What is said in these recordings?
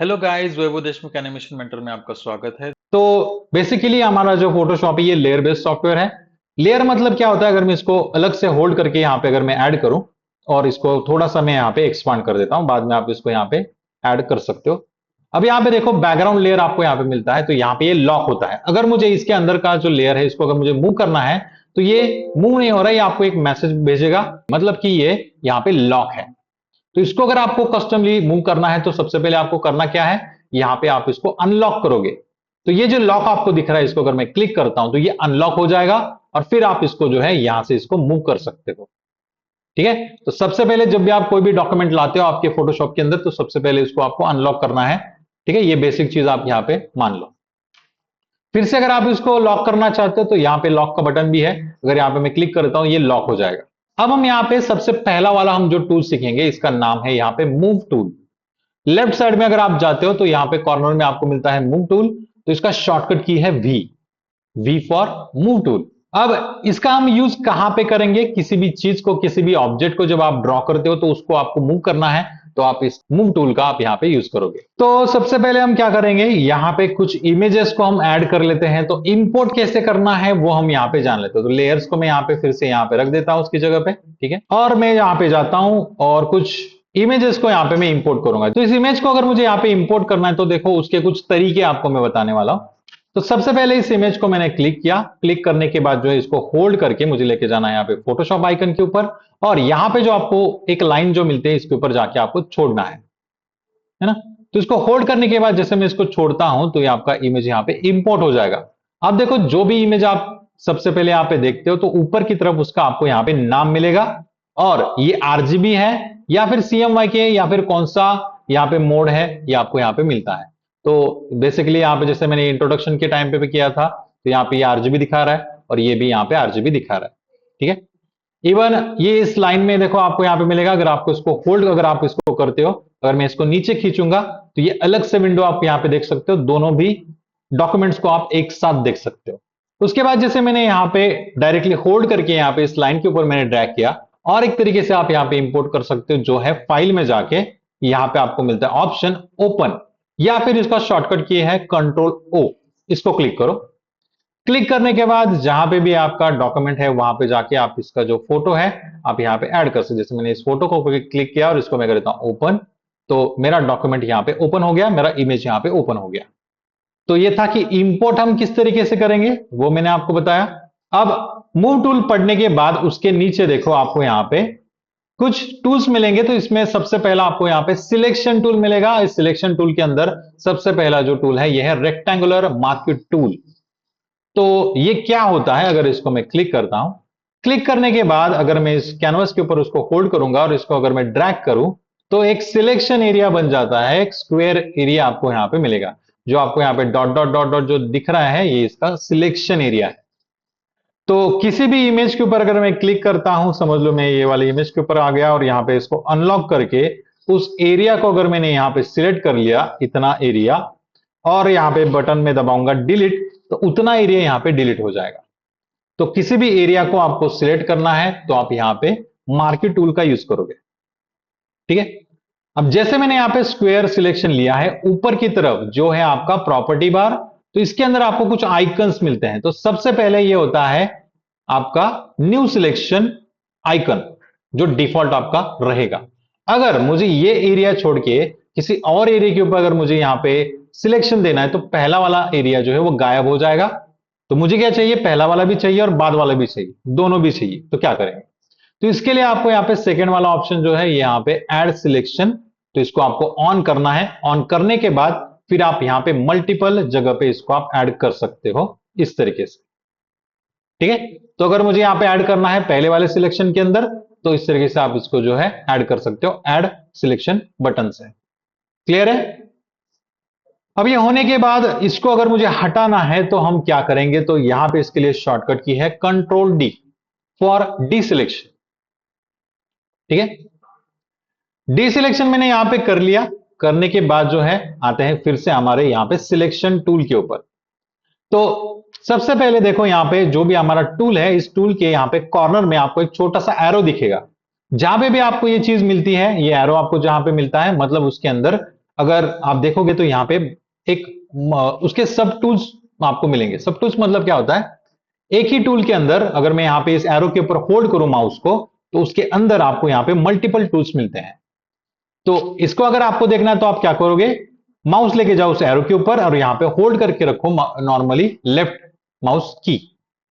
Hello guys, वैभव Deshmukh animation mentor में आपका स्वागत है। तो बेसिकली हमारा जो फोटोशॉप है ये लेयर बेस्ड सॉफ्टवेयर है। लेयर मतलब क्या होता है, अगर मैं इसको अलग से होल्ड करके यहाँ पे अगर मैं ऐड करूं और इसको थोड़ा सा मैं यहाँ पे एक्सपांड कर देता हूं, बाद में आप इसको यहाँ पे ऐड कर सकते हो। अब यहाँ पे देखो बैकग्राउंड लेयर आपको यहाँ पे मिलता है, तो यहाँ पे ये लॉक होता है। अगर मुझे इसके अंदर का जो लेयर है इसको अगर मुझे मूव करना है तो ये मूव नहीं हो रहा है, ये आपको एक मैसेज भेजेगा, मतलब कि ये यहाँ पे लॉक है। तो इसको अगर आपको कस्टमली मूव करना है तो सबसे पहले आपको करना क्या है, यहां पे आप इसको अनलॉक करोगे। तो ये जो लॉक आपको दिख रहा है, इसको अगर मैं क्लिक करता हूं तो ये अनलॉक हो जाएगा और फिर आप इसको जो है यहां से इसको मूव कर सकते हो। ठीक है। तो सबसे पहले जब भी आप कोई भी डॉक्यूमेंट लाते हो आपके फोटोशॉप के अंदर, तो सबसे पहले इसको आपको अनलॉक करना है। ठीक है, ये बेसिक चीज आप यहां पे मान लो। फिर से अगर आप इसको लॉक करना चाहते हो तो यहां पे लॉक का बटन भी है, अगर यहां पे मैं क्लिक करता हूं ये लॉक हो जाएगा। अब हम यहां पे सबसे पहला वाला हम जो टूल सीखेंगे इसका नाम है यहां पे मूव टूल। लेफ्ट साइड में अगर आप जाते हो तो यहां पे कॉर्नर में आपको मिलता है मूव टूल, तो इसका शॉर्टकट की है V. V for move tool. अब इसका हम यूज कहां पे करेंगे, किसी भी चीज को, किसी भी ऑब्जेक्ट को जब आप ड्रॉ करते हो तो उसको आपको मूव करना है, तो आप इस मूव टूल का आप यहां पे यूज करोगे। तो सबसे पहले हम क्या करेंगे, यहां पे कुछ इमेजेस को हम ऐड कर लेते हैं। तो इंपोर्ट कैसे करना है वो हम यहां पे जान लेते हैं। तो लेयर्स को मैं यहां पे फिर से यहां पे रख देता हूं उसकी जगह पे। ठीक है, और मैं यहां पे जाता हूं और कुछ इमेजेस को यहां पे मैं इंपोर्ट करूंगा। तो इस इमेज को अगर मुझे यहां पे इंपोर्ट करना है तो देखो उसके कुछ तरीके आपको मैं बताने वाला हूं। तो सबसे पहले इस इमेज को मैंने क्लिक किया, क्लिक करने के बाद जो है इसको होल्ड करके मुझे लेके जाना है यहाँ पे फोटोशॉप आइकन के ऊपर, और यहाँ पे जो आपको एक लाइन जो मिलती है इसके ऊपर जाके आपको छोड़ना है ना। तो इसको होल्ड करने के बाद जैसे मैं इसको छोड़ता हूं तो ये आपका इमेज यहाँ पे इंपोर्ट हो जाएगा। अब देखो जो भी इमेज आप सबसे पहले यहाँ पे देखते हो तो ऊपर की तरफ उसका आपको यहाँ पे नाम मिलेगा, और ये आरजीबी है या फिर CMYK या फिर कौन सा यहाँ पे मोड है ये आपको यहाँ पे मिलता है। तो बेसिकली यहाँ पे जैसे मैंने इंट्रोडक्शन के टाइम पे भी किया था, तो यहाँ पे ये आरजीबी दिखा रहा है और ये भी यहाँ पे आरजीबी दिखा रहा है। ठीक है, इवन ये इस लाइन में देखो आपको यहाँ पे मिलेगा, अगर आपको इसको होल्ड अगर आप इसको करते हो, अगर मैं इसको नीचे खींचूंगा तो ये अलग से विंडो आप यहाँ पे देख सकते हो, दोनों भी डॉक्यूमेंट्स को आप एक साथ देख सकते हो। उसके बाद जैसे मैंने यहाँ पे डायरेक्टली होल्ड करके यहाँ पे इस लाइन के ऊपर मैंने ड्रैग किया, और एक तरीके से आप यहाँ पे इंपोर्ट कर सकते हो, जो है फाइल में जाके यहाँ पे आपको मिलता है ऑप्शन ओपन, या फिर इसका शॉर्टकट की है कंट्रोल O। इसको क्लिक करो। क्लिक करने के बाद जहां पे भी आपका डॉक्यूमेंट है वहां पे जाके आप इसका जो फोटो है आप यहाँ पे ऐड कर सकते। जैसे मैंने इस फोटो को क्लिक किया और इसको मैं कर देता हूं ओपन, तो मेरा डॉक्यूमेंट यहाँ पे ओपन हो गया, मेरा इमेज यहाँ पे ओपन हो गया। तो ये था कि इंपोर्ट हम किस तरीके से करेंगे वो मैंने आपको बताया। अब मूव टूल पढ़ने के बाद उसके नीचे देखो आपको यहाँ पे कुछ टूल्स मिलेंगे। तो इसमें सबसे पहला आपको यहाँ पे सिलेक्शन टूल मिलेगा। इस सिलेक्शन टूल के अंदर सबसे पहला जो टूल है यह है रेक्टेंगुलर मार्क्ड टूल। तो ये क्या होता है, अगर इसको मैं क्लिक करता हूं, क्लिक करने के बाद अगर मैं इस कैनवस के ऊपर उसको होल्ड करूंगा और इसको अगर मैं ड्रैग करूं तो एक सिलेक्शन एरिया बन जाता है, एक स्क्वायर एरिया आपको यहां पे मिलेगा। जो आपको यहां पे डॉट डॉट डॉट डॉट जो दिख रहा है ये इसका सिलेक्शन एरिया है। तो किसी भी इमेज के ऊपर अगर मैं क्लिक करता हूं, समझ लो मैं ये वाली इमेज के ऊपर आ गया और यहां पे इसको अनलॉक करके उस एरिया को अगर मैंने यहां पे सिलेक्ट कर लिया, इतना एरिया, और यहां पे बटन में दबाऊंगा डिलीट, तो उतना एरिया यहां पे डिलीट हो जाएगा। तो किसी भी एरिया को आपको सिलेक्ट करना है तो आप यहां पे मार्क्ड टूल का यूज करोगे। ठीक है, अब जैसे मैंने यहां पे स्क्वायर सिलेक्शन लिया है, ऊपर की तरफ जो है आपका प्रॉपर्टी बार, तो इसके अंदर आपको कुछ आइकन्स मिलते हैं। तो सबसे पहले ये होता है आपका न्यू सिलेक्शन आइकन, जो डिफॉल्ट आपका रहेगा। अगर मुझे ये एरिया छोड़ के किसी और एरिया के ऊपर अगर मुझे यहां पे सिलेक्शन देना है तो पहला वाला एरिया जो है वो गायब हो जाएगा। तो मुझे क्या चाहिए, पहला वाला भी चाहिए और बाद वाला भी चाहिए, दोनों भी चाहिए। तो क्या करेंगे, तो इसके लिए आपको यहाँ पे सेकंड वाला ऑप्शन जो है यहाँ पे ऐड सिलेक्शन, तो इसको आपको ऑन करना है। ऑन करने के बाद फिर आप यहाँ पे मल्टीपल जगह पे इसको आप ऐड कर सकते हो इस तरीके से। ठीक है, तो अगर मुझे यहाँ पे ऐड करना है पहले वाले सिलेक्शन के अंदर, तो इस तरीके से आप इसको जो है ऐड कर सकते हो, ऐड सिलेक्शन बटन से। क्लियर है। अब ये होने के बाद इसको अगर मुझे हटाना है तो हम क्या करेंगे, तो यहां पे इसके लिए शॉर्टकट की है control D for D selection. ठीक है, डी सिलेक्शन मैंने यहां पे कर लिया। करने के बाद जो है आते हैं फिर से हमारे यहां पे सिलेक्शन टूल के ऊपर। तो सबसे पहले देखो यहां पे जो भी हमारा टूल है, इस टूल के यहां पे कॉर्नर में आपको एक छोटा सा एरो दिखेगा। जहां पे भी आपको ये चीज मिलती है, ये एरो आपको जहां पे मिलता है मतलब उसके अंदर अगर आप देखोगे तो यहाँ पे एक उसके सब टूल्स आपको मिलेंगे। सब टूल्स मतलब क्या होता है, एक ही टूल के अंदर अगर मैं यहाँ पे इस एरो के ऊपर होल्ड करूं माउस को, तो उसके अंदर आपको यहाँ पे मल्टीपल टूल्स मिलते हैं। तो इसको अगर आपको देखना है तो आप क्या करोगे, माउस लेके जाओ उस एरो के ऊपर और यहां पे होल्ड करके रखो नॉर्मली लेफ्ट माउस की,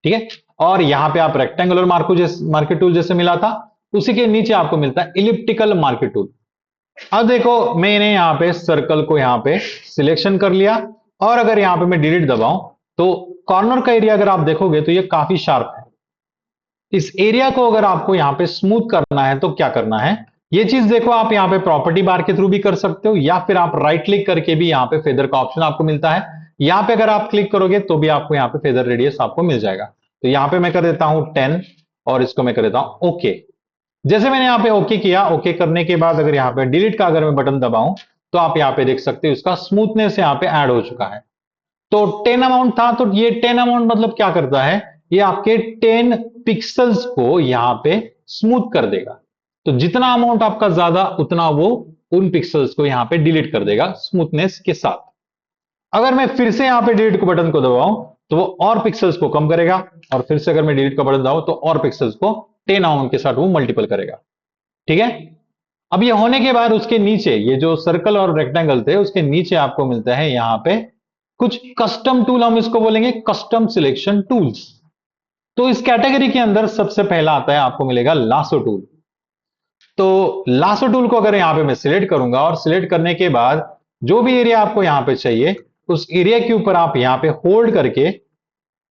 ठीक है। और यहां पे आप रेक्टेंगुलर मार्केट टूल जैसे मिला था, उसी के नीचे आपको मिलता है इलिप्टिकल मार्केट टूल। अब देखो मैंने यहां पे सर्कल को यहां पे सिलेक्शन कर लिया, और अगर यहां पे मैं डिलीट दबाऊं तो कॉर्नर का एरिया अगर आप देखोगे तो ये काफी शार्प है। इस एरिया को अगर आपको यहां पे स्मूथ करना है तो क्या करना है, ये चीज देखो आप यहां पे प्रॉपर्टी बार के थ्रू भी कर सकते हो, या फिर आप राइट क्लिक करके भी यहां पे फेदर का ऑप्शन आपको मिलता है। यहां पे अगर आप क्लिक करोगे तो भी आपको यहां पे फेदर रेडियस आपको मिल जाएगा। तो यहां पे मैं कर देता हूं 10 और इसको मैं कर देता हूं ओके। जैसे मैंने यहां पे ओके किया, ओके करने के बाद अगर यहां पे डिलीट का अगर मैं बटन दबाऊं तो आप यहां पे देख सकते हो इसका स्मूथनेस यहां पे ऐड हो चुका है। तो 10 अमाउंट था, तो ये 10 अमाउंट मतलब क्या करता है, ये आपके 10 पिक्सल्स को यहां पे स्मूथ कर देगा। तो जितना अमाउंट आपका ज्यादा उतना वो उन पिक्सल्स को यहां पे डिलीट कर देगा स्मूथनेस के साथ। अगर मैं फिर से यहां पे डिलीट को बटन को दबाऊं तो वो और पिक्सल्स को कम करेगा, और फिर से अगर मैं डिलीट का बटन दबाऊं तो और पिक्सल्स को 10 अमाउंट के साथ वो मल्टीपल करेगा, ठीक है। अब ये होने के बाद उसके नीचे ये जो सर्कल और रेक्टेंगल थे उसके नीचे आपको मिलता है यहां पे कुछ कस्टम टूल, हम इसको बोलेंगे कस्टम सिलेक्शन टूल्स। तो इस कैटेगरी के अंदर सबसे पहला आता है आपको मिलेगा लासो टूल। तो लासो टूल को अगर यहां पे मैं सिलेक्ट करूंगा और सिलेक्ट करने के बाद जो भी एरिया आपको यहां पे चाहिए उस एरिया के ऊपर आप यहां पे होल्ड करके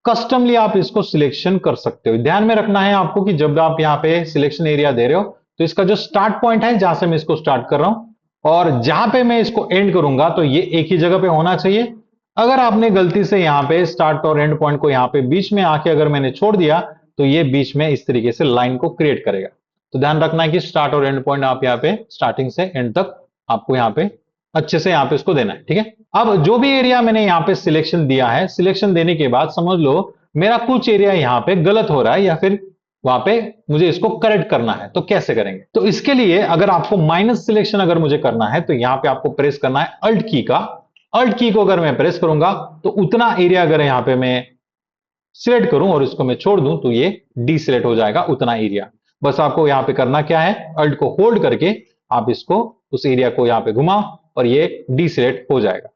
कस्टमली आप इसको सिलेक्शन कर सकते हो। ध्यान में रखना है आपको कि जब आप यहां पे सिलेक्शन एरिया दे रहे हो तो इसका जो स्टार्ट पॉइंट है जहां से मैं इसको स्टार्ट कर रहा हूं और जहां पे मैं इसको एंड करूंगा तो ये एक ही जगह पे होना चाहिए। अगर आपने गलती से यहां पे स्टार्ट और एंड पॉइंट को यहां पे बीच में आके अगर मैंने छोड़ दिया तो ये बीच में इस तरीके से लाइन को क्रिएट करेगा। तो ध्यान रखना है कि स्टार्ट और एंड पॉइंट आप यहां पे स्टार्टिंग से एंड तक आपको यहां पे अच्छे से यहां पे इसको देना है, ठीक है। अब जो भी एरिया मैंने यहां पे सिलेक्शन दिया है, सिलेक्शन देने के बाद समझ लो मेरा कुछ एरिया यहां पे गलत हो रहा है या फिर वहां पे मुझे इसको करेक्ट करना है, तो कैसे करेंगे। तो इसके लिए अगर आपको माइनस सिलेक्शन अगर मुझे करना है तो यहां पे आपको प्रेस करना है अल्ट की का। अल्ट की को अगर मैं प्रेस करूंगा तो उतना एरिया अगर यहां पे मैं सिलेक्ट करूं और इसको मैं छोड़ दूं तो ये डी सिलेक्ट हो जाएगा उतना एरिया। बस आपको यहां पे करना क्या है, अल्ट को होल्ड करके आप इसको उस एरिया को यहां पे घुमाओ और ये डी सिलेक्ट हो जाएगा।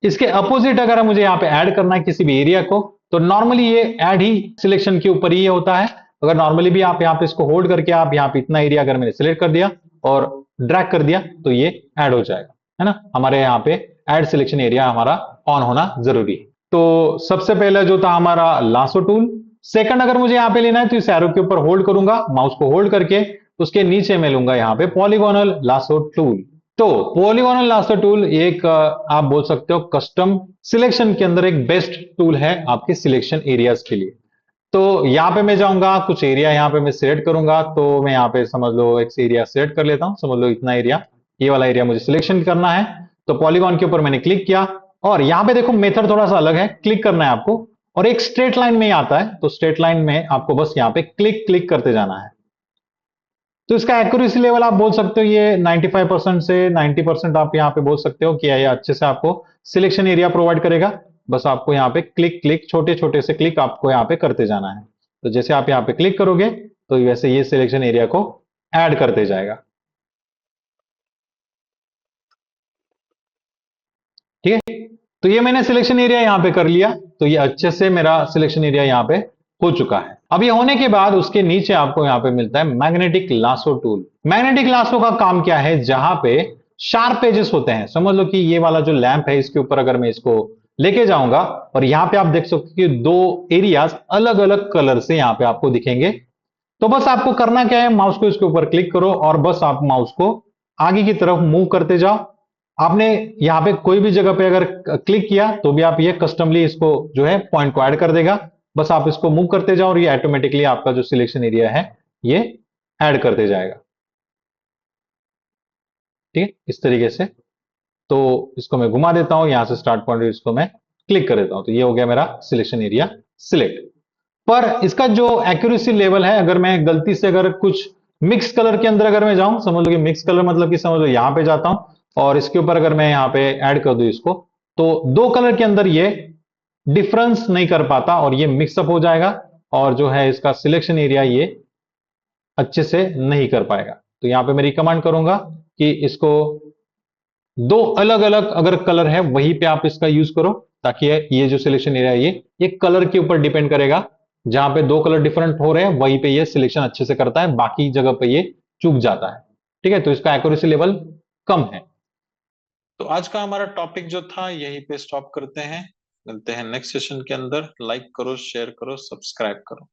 इसके अपोजिट अगर मुझे यहां पे ऐड करना है किसी भी एरिया को तो नॉर्मली ये ऐड ही सिलेक्शन के ऊपर ही ये होता है। अगर नॉर्मली भी आप यहां पे इसको होल्ड करके आप यहां पे इतना एरिया अगर मैंने सिलेक्ट कर दिया और ड्रैग कर दिया तो ये ऐड हो जाएगा, है ना। हमारे यहां पे ऐड सिलेक्शन एरिया हमारा ऑन होना जरूरी है। तो सबसे पहले जो था हमारा लासो टूल। सेकंड अगर मुझे यहां पे लेना है तो इस एरो के ऊपर होल्ड करूंगा, माउस को होल्ड करके उसके नीचे मैं लूंगा यहां पे पॉलीगोनल लासो टूल। तो पॉलीगोनल लासो टूल एक आप बोल सकते हो कस्टम सिलेक्शन के अंदर एक बेस्ट टूल है आपके सिलेक्शन एरियाज के लिए। तो यहां पे मैं जाऊंगा, कुछ एरिया यहां पे मैं सिलेक्ट करूंगा, तो मैं यहां पे समझ लो एक एरिया सिलेक्ट कर लेता हूं, समझ लो इतना एरिया, ये वाला एरिया मुझे सिलेक्शन करना है। तो पॉलीगॉन के ऊपर मैंने क्लिक किया और यहां पे देखो मेथड थोड़ा सा अलग है, क्लिक करना है आपको और एक स्ट्रेट लाइन में ही आता है, तो स्ट्रेट लाइन में आपको बस यहां पे क्लिक क्लिक करते जाना है। तो इसका एक्यूरेसी लेवल आप बोल सकते हो ये 95% से 90% आप यहां पे बोल सकते हो कि ये अच्छे से आपको सिलेक्शन एरिया प्रोवाइड करेगा। बस आपको यहां पे क्लिक क्लिक छोटे छोटे से क्लिक आपको यहां पे करते जाना है। तो जैसे आप यहां पे क्लिक करोगे तो वैसे ये सिलेक्शन एरिया को ऐड करते जाएगा, ठीक है। तो ये मैंने सिलेक्शन एरिया यहां पे कर लिया, तो ये अच्छे से मेरा सिलेक्शन एरिया यहां पे हो चुका है। अब ये होने के बाद उसके नीचे आपको यहां पे मिलता है magnetic lasso tool. Magnetic lasso का काम क्या है, जहां पे शार्प एजेस होते हैं, समझ लो कि ये वाला जो लैंप है इसके ऊपर अगर मैं इसको लेके जाऊंगा और यहां पे आप देख सकते हो कि दो एरियाज अलग अलग कलर से यहां पे आपको दिखेंगे। तो बस आपको करना क्या है, माउस को इसके ऊपर क्लिक करो और बस आप माउस को आगे की तरफ मूव करते जाओ। आपने यहां पे कोई भी जगह पे अगर क्लिक किया तो भी आप ये कस्टमली इसको जो है पॉइंट को ऐड कर देगा। बस आप इसको मूव करते जाओ और ये ऑटोमेटिकली आपका जो सिलेक्शन एरिया है ये ऐड करते जाएगा, ठीक है, इस तरीके से। तो इसको मैं घुमा देता हूं, यहां से स्टार्ट पॉइंट इसको मैं क्लिक कर देता हूं, तो ये हो गया मेरा सिलेक्शन एरिया सिलेक्ट। पर इसका जो एक्यूरेसी लेवल है, अगर मैं गलती से अगर कुछ मिक्स कलर के अंदर अगर मैं जाऊं, समझ लो कि मिक्स कलर मतलब कि समझ लो यहां पे जाता हूं और इसके ऊपर अगर मैं यहाँ पे ऐड कर दूं इसको, तो दो कलर के अंदर ये डिफरेंस नहीं कर पाता और ये मिक्सअप हो जाएगा, और जो है इसका सिलेक्शन एरिया ये अच्छे से नहीं कर पाएगा। तो यहां पे मैं रिकमेंड करूंगा कि इसको दो अलग अलग अगर कलर है वहीं पे आप इसका यूज करो, ताकि ये जो सिलेक्शन एरिया है ये कलर के ऊपर डिपेंड करेगा। जहां पे दो कलर डिफरेंट हो रहे हैं वहीं पे ये सिलेक्शन अच्छे से करता है, बाकी जगह पे ये चूक जाता है। ठीक है, तो इसका एक्यूरेसी लेवल कम है। तो आज का हमारा टॉपिक जो था यहीं पे स्टॉप करते हैं। मिलते हैं नेक्स्ट सेशन के अंदर। लाइक करो, शेयर करो, सब्सक्राइब करो।